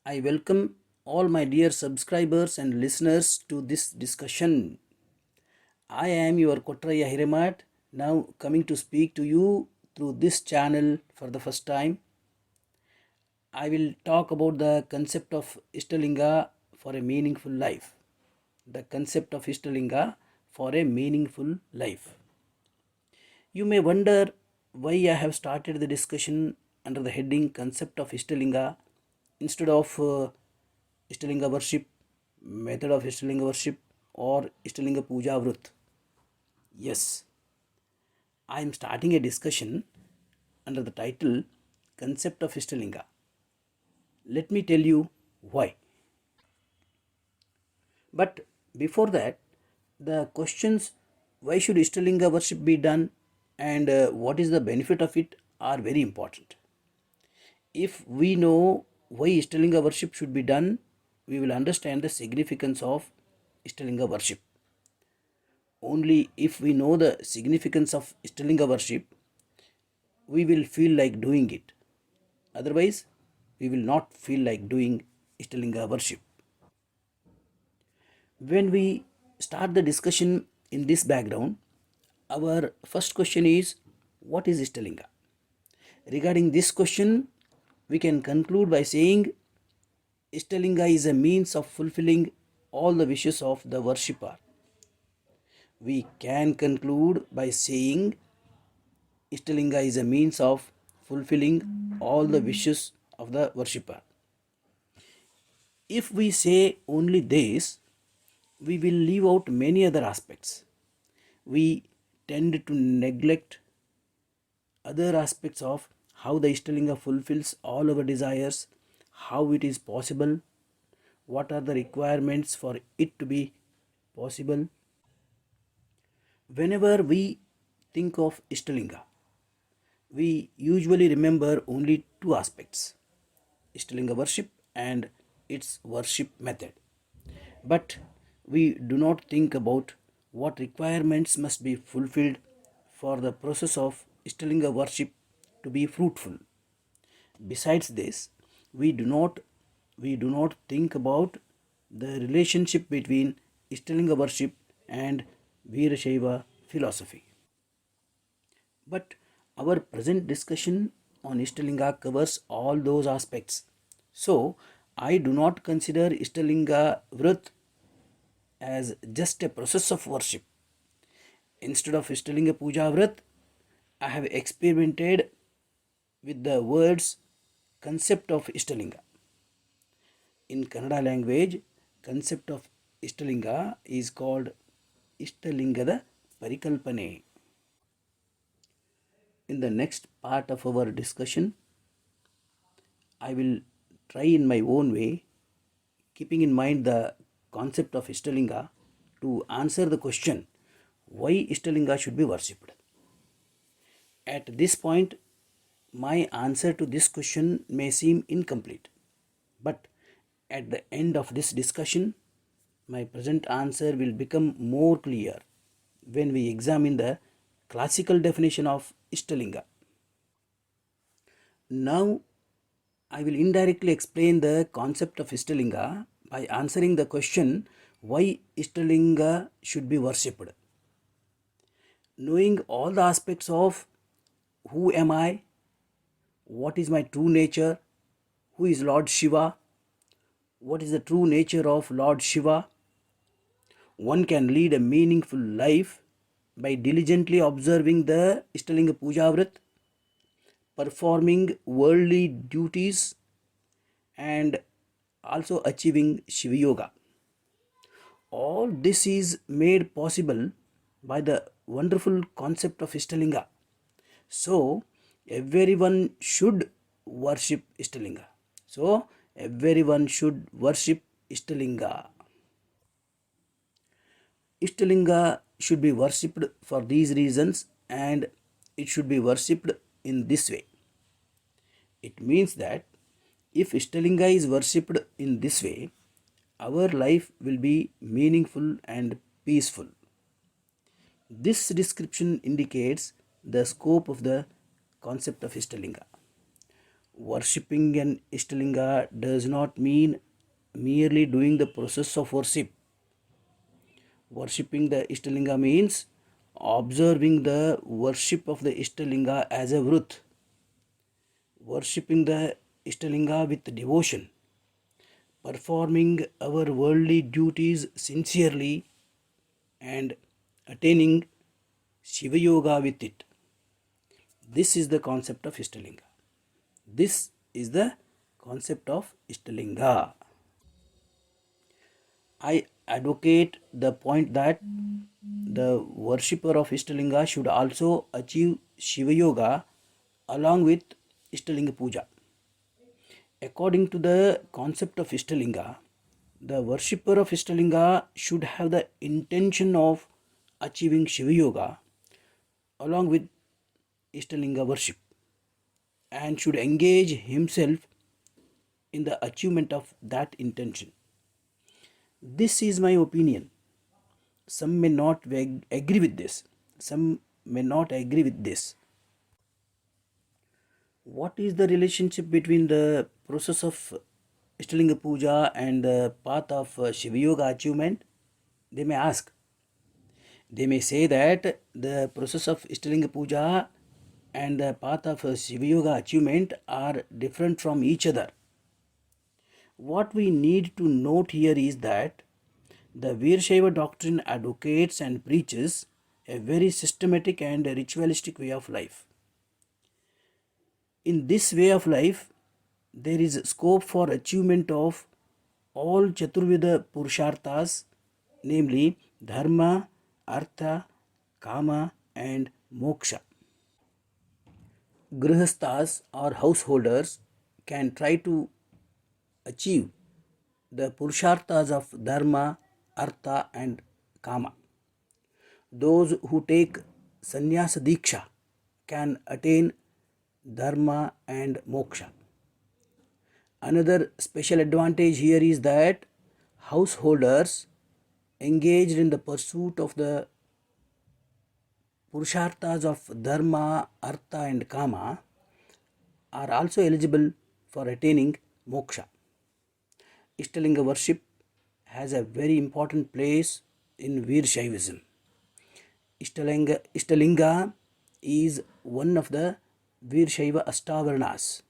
I welcome all my dear subscribers and listeners to this discussion. I am your Kotrayya Hiremath, now coming to speak to you through this channel for the first time. I will talk about the concept of Iṣṭaliṅga for a meaningful life. The concept of Iṣṭaliṅga for a meaningful life. You may wonder why I have started the discussion under the heading Concept of Iṣṭaliṅga instead of Iṣṭaliṅga Worship, Method of Iṣṭaliṅga Worship, or Iṣṭaliṅga Pooja Vrat. Yes, I am starting a discussion under the title Concept of Iṣṭaliṅga. Let me tell you why. But before that, the questions why should Iṣṭaliṅga worship be done and what is the benefit of it are very important. If we know why Iṣṭaliṅga worship should be done, we will understand the significance of Iṣṭaliṅga worship. Only if we know the significance of Iṣṭaliṅga worship, we will feel like doing it. Otherwise, we will not feel like doing Iṣṭaliṅga worship. When we start the discussion in this background, our first question is, what is Iṣṭaliṅga? Regarding this question, we can conclude by saying Iṣṭaliṅga is a means of fulfilling all the wishes of the worshipper. We can conclude by saying Iṣṭaliṅga is a means of fulfilling all the wishes of the worshipper. If we say only this, we will leave out many other aspects. We tend to neglect other aspects of how the Iṣṭaliṅga fulfills all our desires, how it is possible, what are the requirements for it to be possible. Whenever we think of Iṣṭaliṅga, we usually remember only two aspects: Iṣṭaliṅga worship and its worship method. But we do not think about what requirements must be fulfilled for the process of Iṣṭaliṅga worship to be fruitful. Besides this, we do not think about the relationship between Iṣṭaliṅga worship and Veerashaiva philosophy. But our present discussion on Iṣṭaliṅga covers all those aspects. So, I do not consider Iṣṭaliṅga Vrat as just a process of worship. Instead of Iṣṭaliṅga Pooja Vrat, I have experimented with the words concept of Iṣṭaliṅga. In Kannada language, concept of Iṣṭaliṅga is called Iṣṭalingada Parikalpane. In the next part of our discussion, I will try in my own way, keeping in mind the concept of Iṣṭaliṅga, to answer the question why Iṣṭaliṅga should be worshipped. At this point, my answer to this question may seem incomplete, but at the end of this discussion, my present answer will become more clear when we examine the classical definition of Iṣṭaliṅga. Now, I will indirectly explain the concept of Iṣṭaliṅga by answering the question why Iṣṭaliṅga should be worshipped. Knowing all the aspects of who am I, what is my true nature, who is Lord Shiva, what is the true nature of Lord Shiva, one can lead a meaningful life by diligently observing the Iṣṭaliṅga Pooja Vrat, performing worldly duties, and also achieving Shiva Yoga. All this is made possible by the wonderful concept of Iṣṭaliṅga. So, everyone should worship Iṣṭaliṅga. So, everyone should worship Iṣṭaliṅga. Iṣṭaliṅga should be worshipped for these reasons, and it should be worshipped in this way. It means that if Iṣṭaliṅga is worshipped in this way, our life will be meaningful and peaceful. This description indicates the scope of the concept of Iṣṭaliṅga. Worshipping an Ishtalinga does not mean merely doing the process of worship. Worshipping the Ishtalinga means observing the worship of the Ishtalinga as a Vrat, worshipping the Ishtalinga with devotion, performing our worldly duties sincerely, and attaining Shiva Yoga with it. This is the concept of Ishtalinga. This is the concept of Ishtalinga. I advocate the point that the worshipper of Ishtalinga should also achieve Shiva Yoga along with Ishtalinga Pooja. According to the concept of Ishtalinga, the worshipper of Ishtalinga should have the intention of achieving Shiva Yoga along with Ishtalinga worship and should engage himself in the achievement of that intention. This is my opinion. Some may not agree with this. Some may not agree with this. What is the relationship between the process of Ishtalinga Puja and the path of Shiva Yoga achievement? They may ask. They may say that the process of Ishtalinga Puja and the path of Shiva Yoga achievement are different from each other. What we need to note here is that the Veershaiva doctrine advocates and preaches a very systematic and ritualistic way of life. In this way of life, there is scope for achievement of all Chaturveda Purusharthas, namely Dharma, Artha, Kama and Moksha. Grihasthas or householders can try to achieve the Purusharthas of Dharma, Artha and Kama. Those who take Sannyasa Diksha can attain Dharma and Moksha. Another special advantage here is that householders engaged in the pursuit of the Purusharthas of Dharma, Artha and Kama are also eligible for attaining Moksha. Ishtalinga worship has a very important place in Veershaivism. Ishtalinga is one of the Veershaiva Ashtavarnas.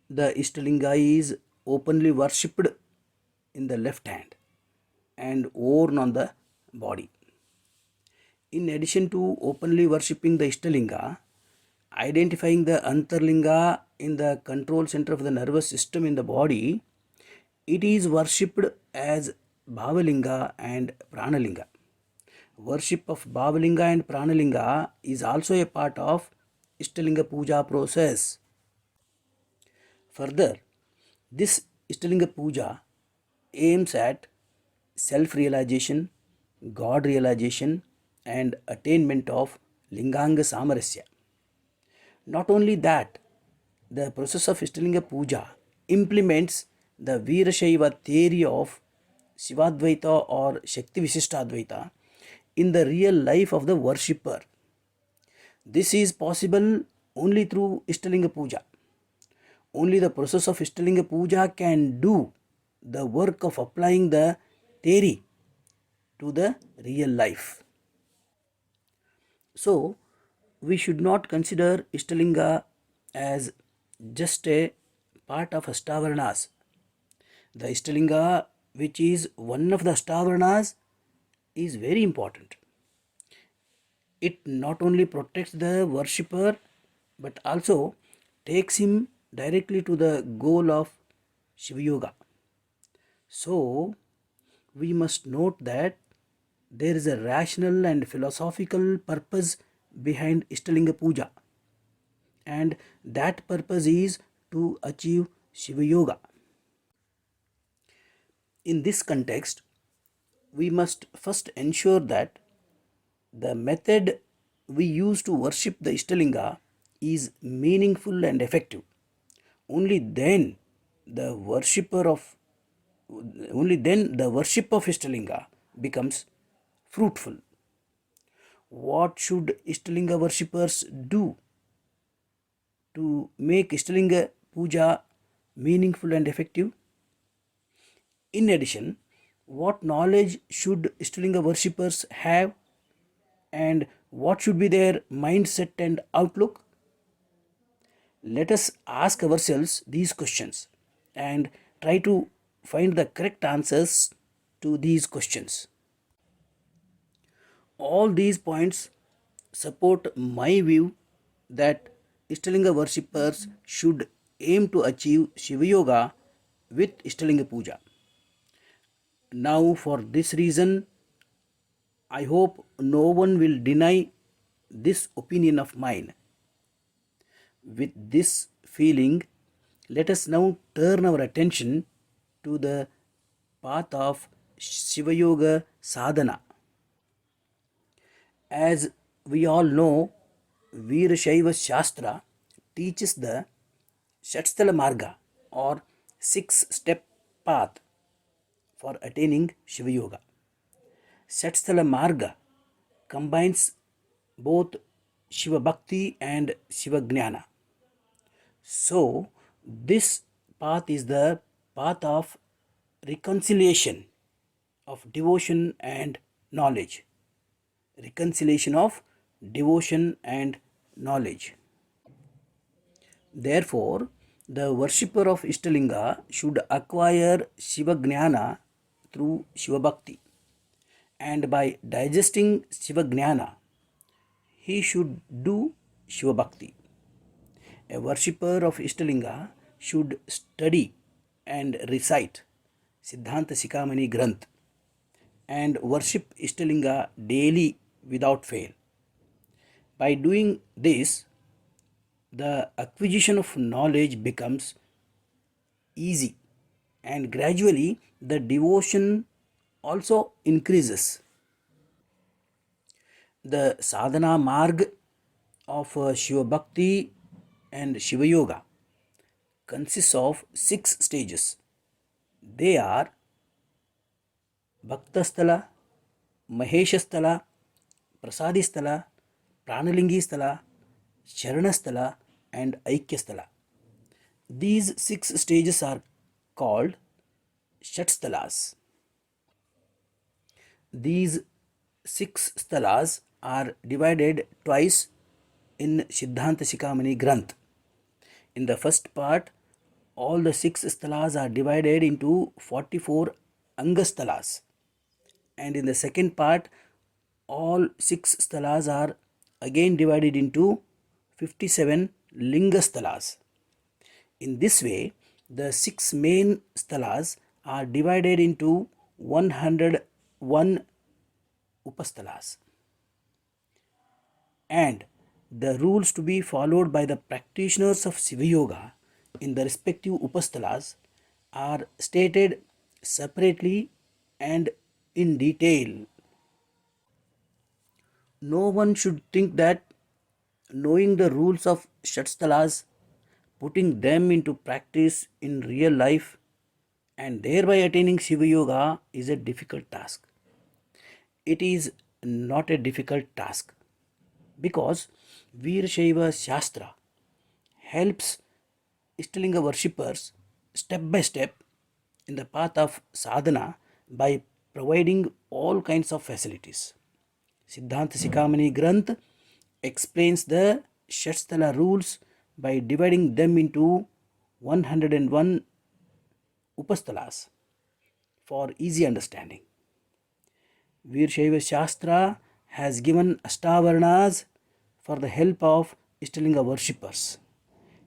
The Ishtalinga is openly worshipped in the left hand and worn on the body. In addition to openly worshipping the Ishtalinga, identifying the Antarlinga in the control center of the nervous system in the body, it is worshipped as Bhavalinga and Pranalinga. Worship of Bhavalinga and Pranalinga is also a part of Ishtalinga Pooja process. Further, this Ishtalinga Pooja aims at self-realization, God realization and attainment of Linganga Samarasya. Not only that, the process of Ishtalinga Pooja implements the Veerashaiva theory of Shivadvaita or Shakti Visishtadvaita in the real life of the worshipper. This is possible only through Ishtalinga Pooja. Only the process of Ishtalinga Pooja can do the work of applying the theory to the real life. So, we should not consider Ishtalinga as just a part of Ashtavarnas. The Ishtalinga, which is one of the Ashtavarnas, is very important. It not only protects the worshipper but also takes him directly to the goal of Shiva Yoga. So, we must note that there is a rational and philosophical purpose behind Ishtalinga Puja, and that purpose is to achieve Shiva Yoga. In this context, we must first ensure that the method we use to worship the Ishtalinga is meaningful and effective. Only then the worship of Ishtalinga becomes fruitful. What should Ishtalinga worshippers do to make Ishtalinga Pooja meaningful and effective? In addition, what knowledge should Ishtalinga worshippers have, and what should be their mindset and outlook? Let us ask ourselves these questions and try to find the correct answers to these questions. All these points support my view that Ishtalinga worshippers should aim to achieve Shiva Yoga with Ishtalinga Puja. Now, for this reason, I hope no one will deny this opinion of mine. With this feeling, let us now turn our attention to the path of Shiva Yoga sadhana. As we all know, Veerashaiva Shastra teaches the Shatsthala Marga or 6-step path for attaining Shiva Yoga. Shatsthala Marga combines both Shiva Bhakti and Shiva Jnana. So, this path is the path of reconciliation of devotion and knowledge. Reconciliation of devotion and knowledge. Therefore, the worshipper of Ishtalinga should acquire Shiva Jnana through Shiva Bhakti, and by digesting Shiva Jnana, he should do Shiva Bhakti. A worshipper of Ishtalinga should study and recite Siddhanta Shikamani Granth and worship Ishtalinga daily without fail. By doing this, the acquisition of knowledge becomes easy, and gradually the devotion also increases. The sadhana marg of Shiva Bhakti and Shiva Yoga consists of 6 stages. They are Bhaktasthala, Maheshasthala, Prasadisthala, Pranalingisthala, Sharanasthala, and Aikyasthala. These 6 stages are called Shatsthalas. These 6 sthalas are divided twice in Siddhanta Shikamani Granth. In the first part, all the 6 sthalas are divided into 44 Angasthalas, and in the second part, all 6 sthalas are again divided into 57 Lingasthalas. In this way, the 6 main sthalas are divided into 101 Upasthalas. And the rules to be followed by the practitioners of Shiva Yoga in the respective Upasthalas are stated separately and in detail. No one should think that knowing the rules of Shatsthalas, putting them into practice in real life, and thereby attaining Shiva Yoga is a difficult task. It is not a difficult task because Veerashaiva Shastra helps Ishtalinga worshippers step by step in the path of sadhana by providing all kinds of facilities. Siddhanta Shikamani Granth explains the Shatsthala rules by dividing them into 101 Upasthalas for easy understanding. Veerashaiva Shastra has given Ashtavarnas for the help of Ishtalinga worshippers,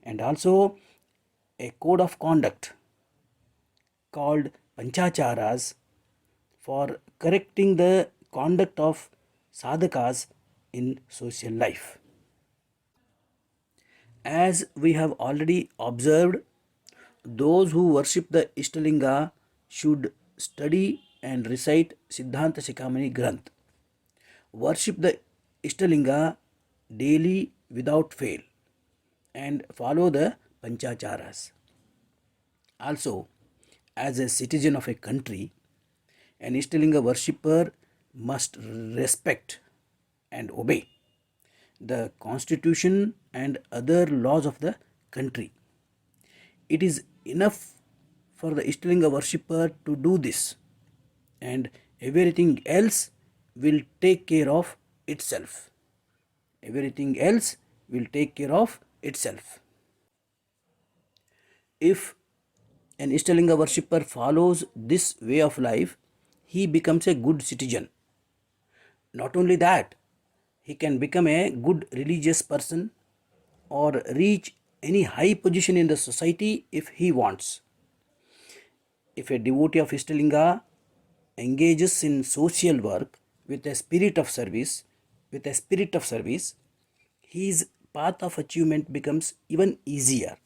and also a code of conduct called Panchacharas for correcting the conduct of sadhakas in social life. As we have already observed, those who worship the Ishtalinga should study and recite Siddhanta Shikamani Granth. Worship the Ishtalinga daily without fail and follow the Panchacharas. Also, as a citizen of a country, an Ishtalinga worshipper must respect and obey the constitution and other laws of the country. It is enough for the Iṣṭaliṅga worshipper to do this, and everything else will take care of itself. Everything else will take care of itself. If an Iṣṭaliṅga worshipper follows this way of life, he becomes a good citizen. Not only that, he can become a good religious person or reach any high position in the society if he wants. If a devotee of Iṣṭaliṅga engages in social work with a spirit of service, his path of achievement becomes even easier.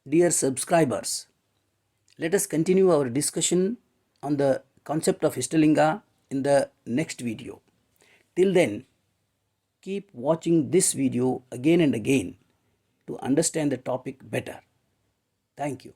Dear subscribers, let us continue our discussion on the concept of Iṣṭaliṅga in the next video. Till then, keep watching this video again and again to understand the topic better. Thank you.